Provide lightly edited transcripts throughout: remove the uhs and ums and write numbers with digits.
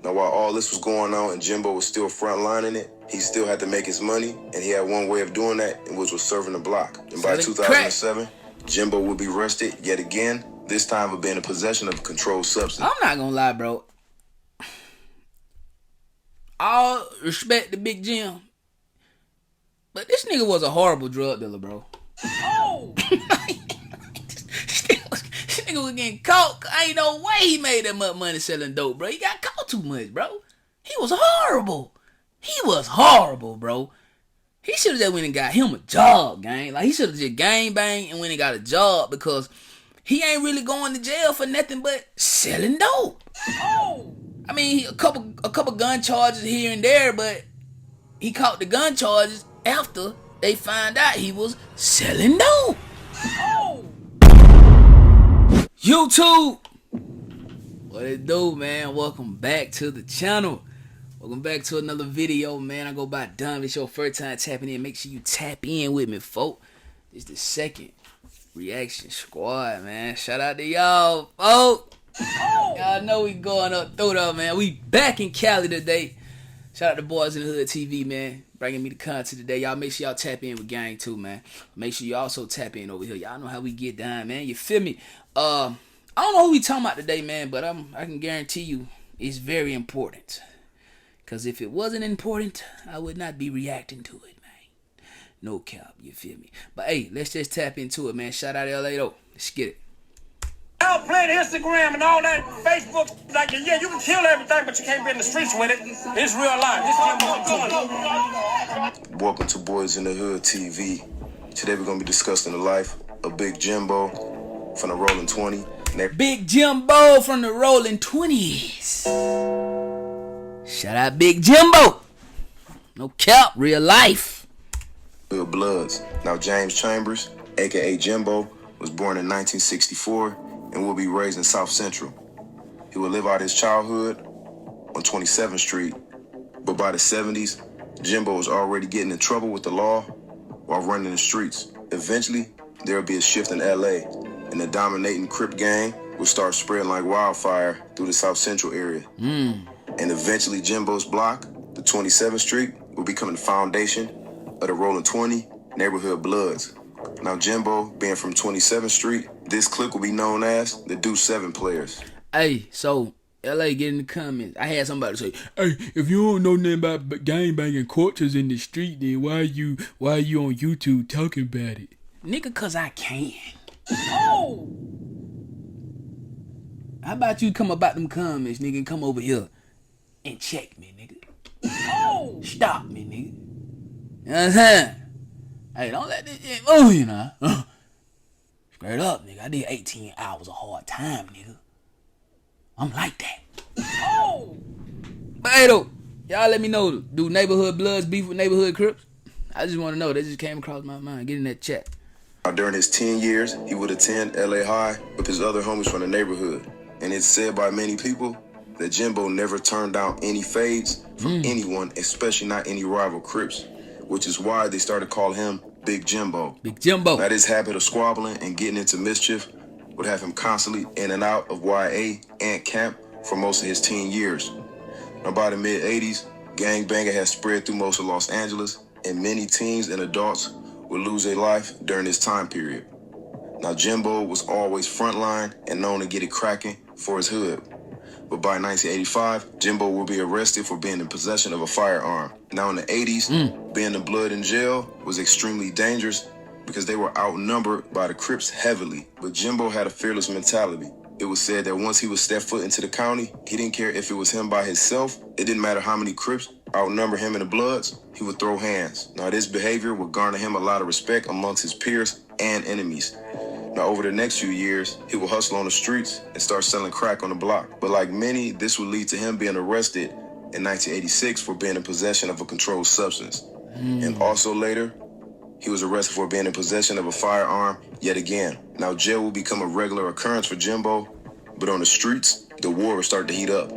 Now, while all this was going on and Jimbo was still frontlining it, he still had to make his money, and he had one way of doing that, which was serving the block. And by 2007, Jimbo would be arrested yet again, this time for being in possession of a controlled substance. I'm not gonna lie, bro. All respect to Big Jim, but this nigga was a horrible drug dealer, bro. Oh! This nigga was getting caught. Ain't no way he made that much money selling dope, bro. He got caught too much, bro. He was horrible. He was horrible, bro. He should have just went and got him a job, gang. Like, he should have just gang banged and went and got a job, because he ain't really going to jail for nothing but selling dope. Oh! I mean, a couple gun charges here and there, but he caught the gun charges after they find out he was selling dope. Oh! YouTube! What it do, man? Welcome back to the channel. Welcome back to another video, man. I go by Dumb. If it's your first time tapping in, make sure you tap in with me, folk. This is the second reaction squad, man. Shout out to y'all, folk. Y'all know we going up through though, man. We back in Cali today. Shout out to Boys in the Hood TV, man. Bringing me the content today. Y'all make sure y'all tap in with gang too, man. Make sure you also tap in over here. Y'all know how we get down, man. You feel me? I don't know who we talking about today, man, but I can guarantee you it's very important. Because if it wasn't important, I would not be reacting to it, man. No cap, you feel me? But hey, let's just tap into it, man. Shout out to LA though. Let's get it. Y'all playing Instagram and all that, Facebook, like, yeah, you can kill everything, but you can't be in the streets with it. It's real life. This is Jimbo. Welcome to Boys in the Hood TV. Today we're going to be discussing the life of Big Jimbo from the Rolling 20. Big Jimbo from the Rolling 20's. Shout out Big Jimbo. No cap, real life. Hood Bloods. Now, James Chambers, a.k.a. Jimbo, was born in 1964 and will be raised in South Central. He would live out his childhood on 27th Street, but by the 70s, Jimbo was already getting in trouble with the law while running the streets. Eventually, there would be a shift in LA, and the dominating CRIP gang would start spreading like wildfire through the South Central area. And eventually, Jimbo's block, the 27th Street, will become the foundation of the Rolling 20 neighborhood Bloods. Now, Jimbo, being from 27th Street, this clique will be known as the Deuce 7 players. Hey, so, LA, get in the comments. I had somebody say, hey, if you don't know nothing about gangbanging cultures in the street, then why are you on YouTube talking about it? Nigga, cause I can. Oh! How about you come about them comments, nigga, and come over here and check me, nigga. Oh! Stop me, nigga. You know what I'm saying? Hey, don't let this shit move, you know. Straight up, nigga. I did 18 hours of hard time, nigga. I'm like that. Oh! But hey, though, y'all let me know, do neighborhood Bloods beef with neighborhood Crips? I just want to know. That just came across my mind. Get in that chat. Now, during his 10 years, he would attend LA High with his other homies from the neighborhood. And it's said by many people that Jimbo never turned down any fades from anyone, especially not any rival Crips, which is why they started calling him Big Jimbo. Big Jimbo. Now, his habit of squabbling and getting into mischief would have him constantly in and out of YA and camp for most of his teen years. Now, by the mid-'80s, gangbanging had spread through most of Los Angeles, and many teens and adults would lose their life during this time period. Now, Jimbo was always frontline and known to get it cracking for his hood. But by 1985, Jimbo will be arrested for being in possession of a firearm. Now, in the 80s, being the Blood in jail was extremely dangerous because they were outnumbered by the Crips heavily. But Jimbo had a fearless mentality. It was said that once he would step foot into the county, he didn't care if it was him by himself. It didn't matter how many Crips outnumber him in the Bloods, he would throw hands. Now, this behavior would garner him a lot of respect amongst his peers and enemies. Now, over the next few years, he would hustle on the streets and start selling crack on the block. But like many, this would lead to him being arrested in 1986 for being in possession of a controlled substance. And also later, he was arrested for being in possession of a firearm yet again. Now, jail will become a regular occurrence for Jimbo, but on the streets, the war would start to heat up.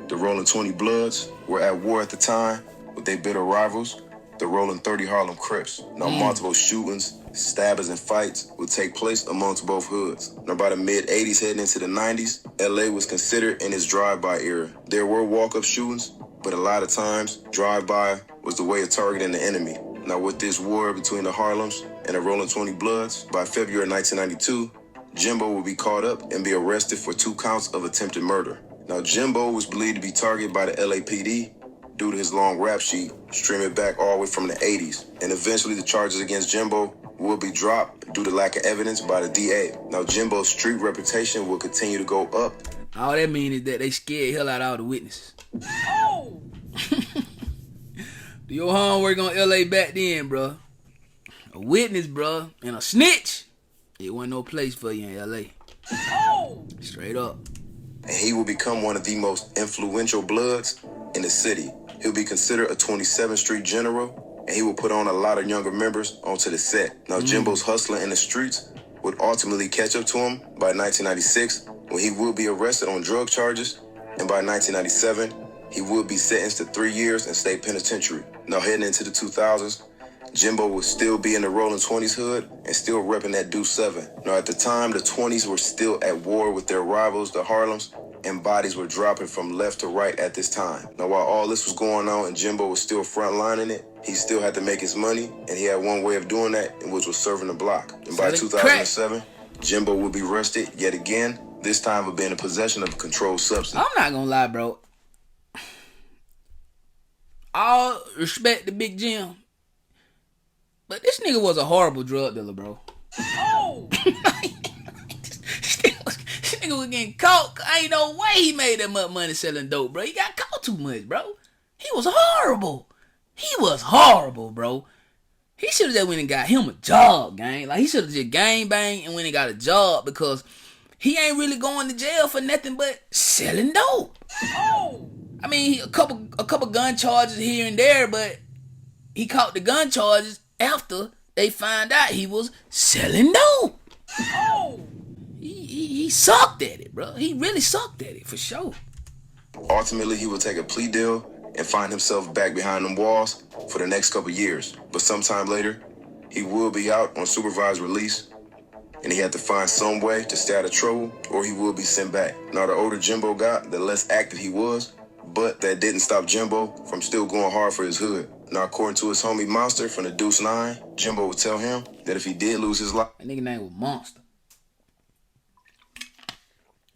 The Rolling 20 Bloods were at war at the time with their bitter rivals, the Rolling 30 Harlem Crips. Now, multiple shootings, stabbings, and fights would take place amongst both hoods. Now, by the mid-'80s heading into the '90s, LA was considered in its drive-by era. There were walk-up shootings, but a lot of times, drive-by was the way of targeting the enemy. Now with this war between the Harlems and the Rolling 20 Bloods, by February 1992, Jimbo will be caught up and be arrested for 2 counts of attempted murder. Now Jimbo was believed to be targeted by the LAPD due to his long rap sheet, streaming back all the way from the 80s. And eventually the charges against Jimbo will be dropped due to lack of evidence by the DA. Now Jimbo's street reputation will continue to go up. All that means is that they scared hell out of all the witnesses. Oh! Do your homework on LA back then, bro. A witness, bro, and a snitch. It wasn't no place for you in LA. Oh! Straight up. And he will become one of the most influential Bloods in the city. He'll be considered a 27th Street general, and he will put on a lot of younger members onto the set. Now, Jimbo's hustling in the streets would ultimately catch up to him by 1996, when he will be arrested on drug charges, and by 1997, he will be sentenced to 3 years in state penitentiary. Now, heading into the 2000s, Jimbo would still be in the Rolling 20's hood and still repping that Deuce 7. Now, at the time, the 20's were still at war with their rivals, the Harlems, and bodies were dropping from left to right at this time. Now, while all this was going on and Jimbo was still frontlining it, he still had to make his money, and he had one way of doing that, which was serving the block. And by 2007, Jimbo would be arrested yet again, this time for being in possession of a controlled substance. I'm not gonna lie, bro. All respect to Big Jim, but this nigga was a horrible drug dealer, bro. Oh! This nigga was getting caught. Ain't no way he made that much money selling dope, bro. He got caught too much, bro. He was horrible. He was horrible, bro. He should have just went and got him a job, gang. Like, he should have just gang bang and went and got a job, because he ain't really going to jail for nothing but selling dope. Oh! I mean, a couple gun charges here and there, but he caught the gun charges after they find out he was selling dope. Oh! He sucked at it, bro. He really sucked at it, for sure. Ultimately, he would take a plea deal and find himself back behind them walls for the next couple years. But sometime later, he will be out on supervised release, and he had to find some way to stay out of trouble, or he will be sent back. Now, the older Jimbo got, the less active he was, but that didn't stop Jimbo from still going hard for his hood. Now, according to his homie Monster from the Deuce 9, Jimbo would tell him that if he did lose his life, That nigga name was Monster.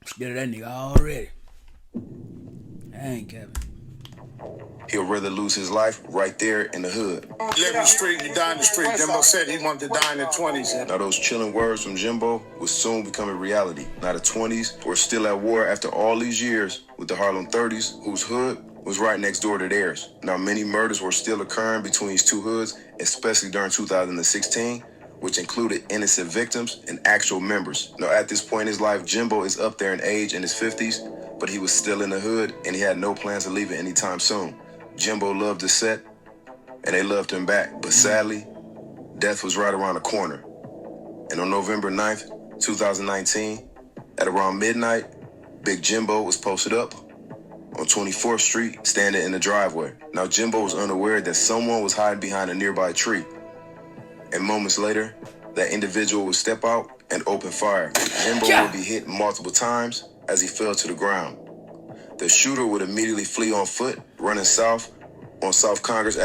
Scared of that nigga already. I ain't Kevin. he'll rather lose his life right there in the hood. Live in the street, you die in the street. Jimbo said he wanted to die in the 20s. Now, those chilling words from Jimbo would soon become a reality. Now, the 20s were still at war after all these years with the Harlem 30s, whose hood was right next door to theirs. Now, many murders were still occurring between these two hoods, especially during 2016, which included innocent victims and actual members. Now, at this point in his life, Jimbo is up there in age, in his 50s, but he was still in the hood, and he had no plans to leave it anytime soon. Jimbo loved the set, and they loved him back. But sadly, death was right around the corner. And on November 9th, 2019, at around midnight, Big Jimbo was posted up on 24th Street, standing in the driveway. Now, Jimbo was unaware that someone was hiding behind a nearby tree. And moments later, that individual would step out and open fire. Jimbo would be hit multiple times as he fell to the ground. The shooter would immediately flee on foot, running south on South Congress.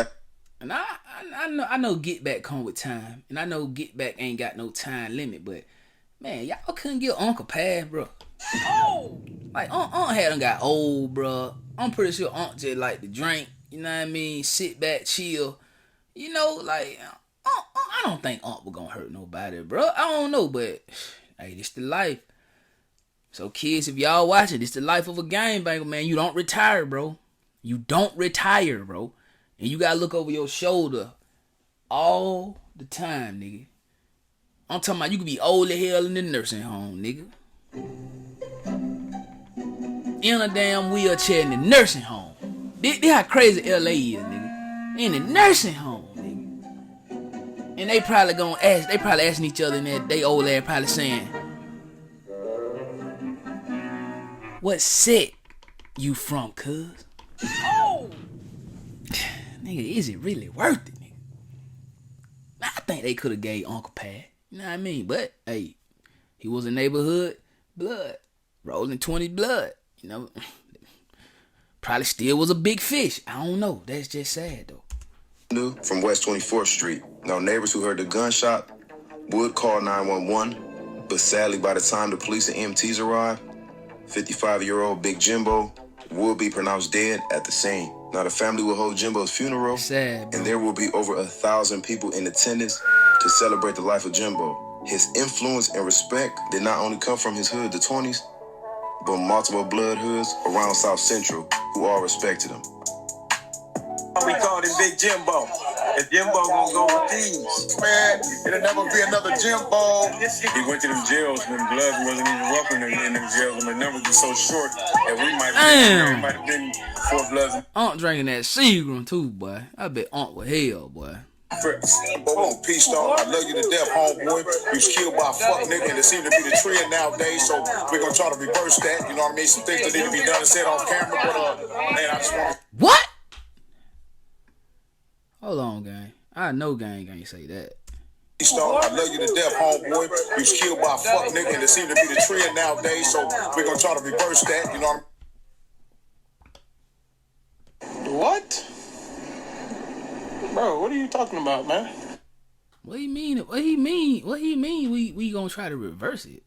And I know Get Back come with time. And I know Get Back ain't got no time limit, but man, y'all couldn't get Uncle pass, bro. Oh! Like, Aunt had done got old, bro. I'm pretty sure Aunt just like to drink, you know what I mean? Sit back, chill. You know, like, I don't think Aunt was gonna hurt nobody, bro. I don't know, but hey, this the life. So kids, if y'all watching, this the life of a gangbanger, man. You don't retire, bro. You don't retire, bro. And you gotta look over your shoulder all the time, nigga. I'm talking about you could be old as hell in the nursing home, nigga. In a damn wheelchair in the nursing home. This how crazy LA is, nigga. In the nursing home, nigga. And they probably asking each other, and they old ass probably saying, what set you from, cuz? Oh! Nigga, is it really worth it, nigga? I think they could have gave Uncle Pat. You know what I mean? But, hey, he was a neighborhood blood. rolling 20 blood. You know, probably still was a big fish. I don't know. That's just sad though. From West 24th Street. Now, neighbors who heard the gunshot would call 911, but sadly, by the time the police and EMTs arrived, 55-year-old Big Jimbo would be pronounced dead at the scene. Now, the family will hold Jimbo's funeral, sad, and there will be over 1,000 people in attendance to celebrate the life of Jimbo. His influence and respect did not only come from his hood, the 20s, but multiple blood hoods around South Central who all respected him. We called him Big Jimbo. And Jimbo gonna go with these. Man, it'll never be another Jimbo. He went to them jails when Bloods wasn't even welcome in them jails, and the numbers were so short that we might have been 4 Bloods. Aunt drinking that Seagram too, boy. I bet Aunt was hell, boy. CRIPS. Oh, peace, dog. I love you to death, homeboy. You was killed by a fuck nigga, and it seems to be the trend nowadays, so we're gonna try to reverse that. You know what I mean? Some things that need to be done and said off camera, but man, I just want What? Hold on, gang. I know gang ain't say that. peace, dog. I love you to death, homeboy. You was killed by a fuck nigga, and it seems to be the trend nowadays, so we're gonna try to reverse that. You know what I mean? What? Bro, what are you talking about, man? What he mean? What he mean? What he mean? We gonna try to reverse it?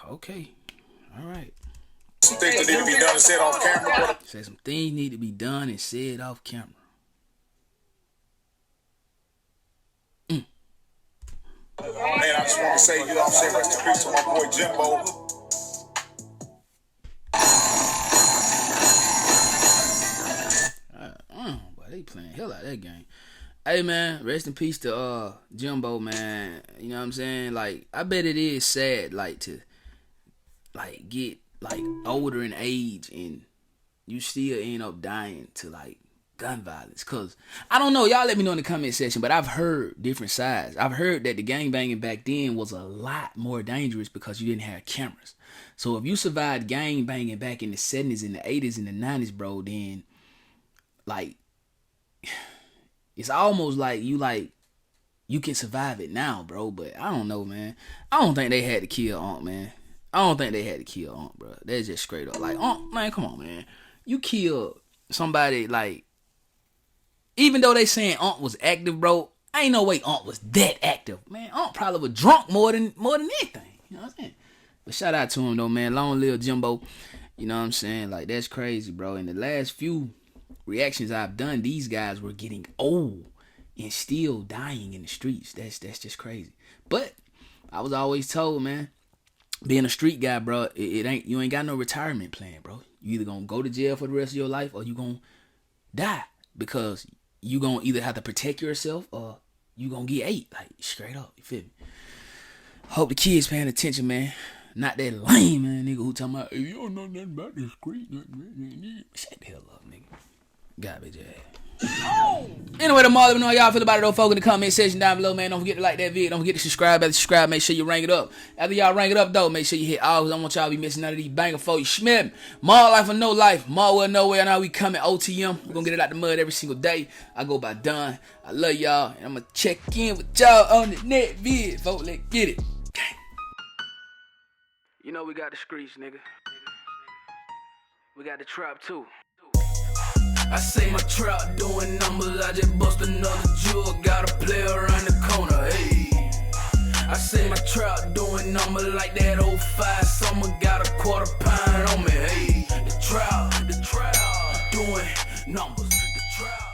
Okay, all right. Some things that need to be done and said off camera. Say some things need to be done and said off camera. Man, I just want to say, you know what I'm saying, rest in peace to my boy Jimbo. Boy, they playing hell out of that game. Hey man, rest in peace to Jimbo, man. You know what I'm saying? Like, I bet it is sad, like, to like get like older in age and you still end up dying to like gun violence. Cause I don't know, y'all let me know in the comment section, but I've heard different sides. I've heard that the gangbanging back then was a lot more dangerous because you didn't have cameras. So if you survived gangbanging back in the 70s and the 80s and the 90s, bro, then like it's almost like you can survive it now, bro. But I don't know, man. I don't think they had to kill Aunt, man. I don't think they had to kill Aunt, bro. That's just straight up. Like, Aunt, man, come on, man. You kill somebody, like, even though they saying Aunt was active, bro, ain't no way Aunt was that active. Man, Aunt probably was drunk more than anything. You know what I'm saying? But shout out to him, though, man. Long live Jimbo. You know what I'm saying? Like, that's crazy, bro. In the last few reactions I've done, these guys were getting old and still dying in the streets. That's just crazy. But I was always told, man, being a street guy, bro, you ain't got no retirement plan, bro. You either gonna go to jail for the rest of your life or you gonna die because you gonna either have to protect yourself or you gonna get ate, like straight up. You feel me? Hope the kids paying attention, man. Not that lame, man, nigga who talking about, hey, you don't know nothing about the street. Shut the hell up, nigga. Garbage ass. Anyway, the mother, know how y'all feel about it, though, folks, in the comment section down below, man. Don't forget to like that video. Don't forget to subscribe. After subscribe, make sure you rank it up. After y'all rank it up, though, make sure you hit all, because I don't want y'all to be missing none of these banger for you. Schmib, more life or no life, more well nowhere. Now we coming OTM. We're gonna get it out the mud every single day. I go by Don. I love y'all, and I'm gonna check in with y'all on the next vid, folks. Let's get it. Gang. You know we got the streets, nigga. We got the trap too. I say my trap doing numbers, I just bust another jewel, got a player around the corner, hey. I say my trap doing numbers like that 05 summer, got a quarter pound on me, hey. The trap, doing numbers, the trap.